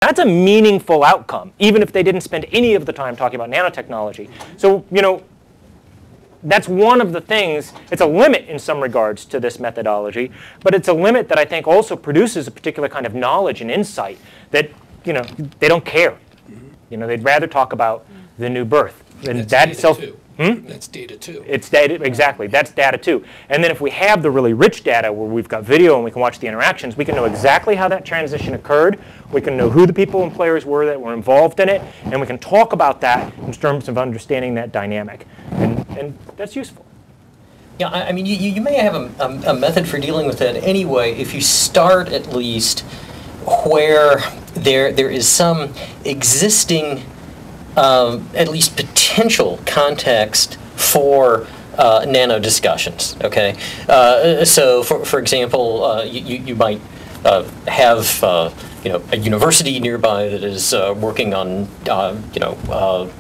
That's a meaningful outcome, even if they didn't spend any of the time talking about nanotechnology. So, you know, that's one of the things. It's a limit in some regards to this methodology, but it's a limit that I think also produces a particular kind of knowledge and insight that, you know, they don't care. You know, they'd rather talk about the new birth. And that itself. That's data too. It's data, exactly. That's data too. And then if we have the really rich data where we've got video and we can watch the interactions, we can know exactly how that transition occurred. We can know who the people and players were that were involved in it, and we can talk about that in terms of understanding that dynamic. And that's useful. Yeah, I mean, you may have a method for dealing with that anyway if you start at least where there is some existing at least potential context for nano discussions. Okay, so for example, you might have you know, a university nearby that is working on you know,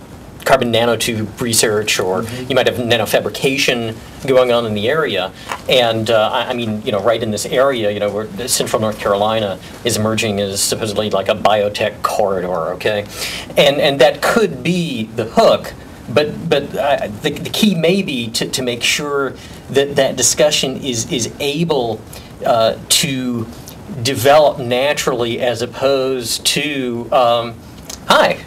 carbon nanotube research, or you might have nanofabrication going on in the area. And I mean, you know, right in this area, you know, where central North Carolina is emerging as supposedly like a biotech corridor, okay? And that could be the hook, but the key may be to make sure that that discussion is able to develop naturally, as opposed to hi,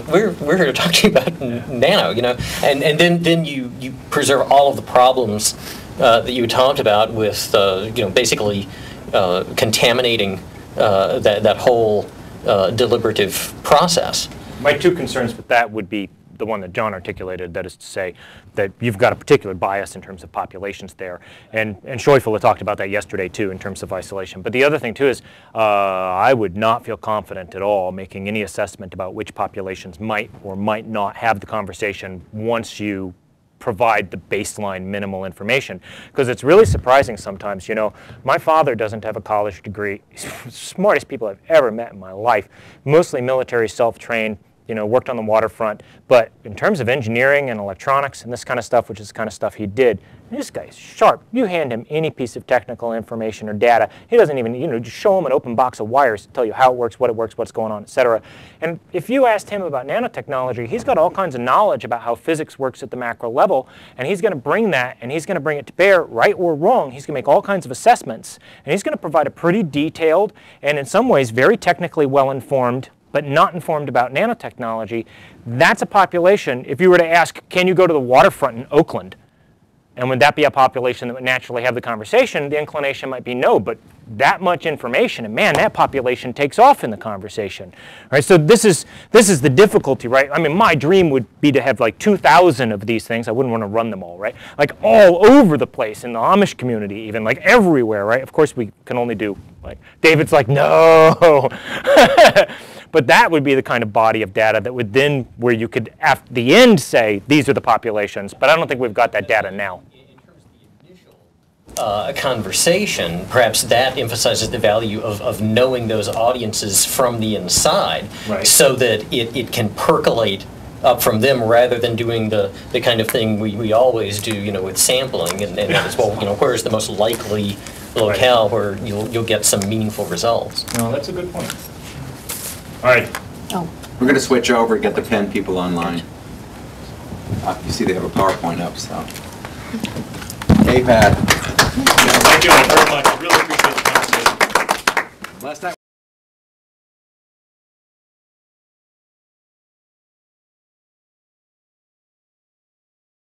we're here to talk to you about nano, you know, and then you preserve all of the problems that you talked about with you know, basically contaminating that whole deliberative process. My two concerns with that would be the one that John articulated, that is to say that you've got a particular bias in terms of populations there. And Schäufele talked about that yesterday too in terms of isolation. But the other thing too is I would not feel confident at all making any assessment about which populations might or might not have the conversation once you provide the baseline minimal information. Because it's really surprising sometimes, you know, my father doesn't have a college degree. He's one of the smartest people I've ever met in my life. Mostly military, self-trained, you know, worked on the waterfront. But in terms of engineering and electronics and this kind of stuff, which is the kind of stuff he did, this guy's sharp. You hand him any piece of technical information or data, he doesn't even, you know, just show him an open box of wires to tell you how it works, what's going on, etc. And if you asked him about nanotechnology, he's got all kinds of knowledge about how physics works at the macro level, and he's going to bring that, and he's going to bring it to bear, right or wrong. He's going to make all kinds of assessments, and he's going to provide a pretty detailed and in some ways very technically well-informed but not informed about nanotechnology. That's a population. If you were to ask, can you go to the waterfront in Oakland? And would that be a population that would naturally have the conversation? The inclination might be no, but that much information, and man, that population takes off in the conversation. Right? So this is the difficulty, right? I mean, my dream would be to have like 2,000 of these things. I wouldn't want to run them all, right? Like all over the place in the Amish community, even like everywhere, right? Of course, we can only do, like, David's like, no. But that would be the kind of body of data that would then, where you could at the end say, these are the populations. But I don't think we've got that data now. In terms of the initial conversation, perhaps that emphasizes the value of knowing those audiences from the inside, right, so that it can percolate up from them, rather than doing the kind of thing we always do, you know, with sampling, and that is, well, you know, where is the most likely locale where you'll get some meaningful results. No, that's a good point. All right. Oh. We're going to switch over and get the Penn people online. You see they have a PowerPoint up, so. Hey, Pat. Yeah, thank you all very much. I really appreciate the conversation. Last night.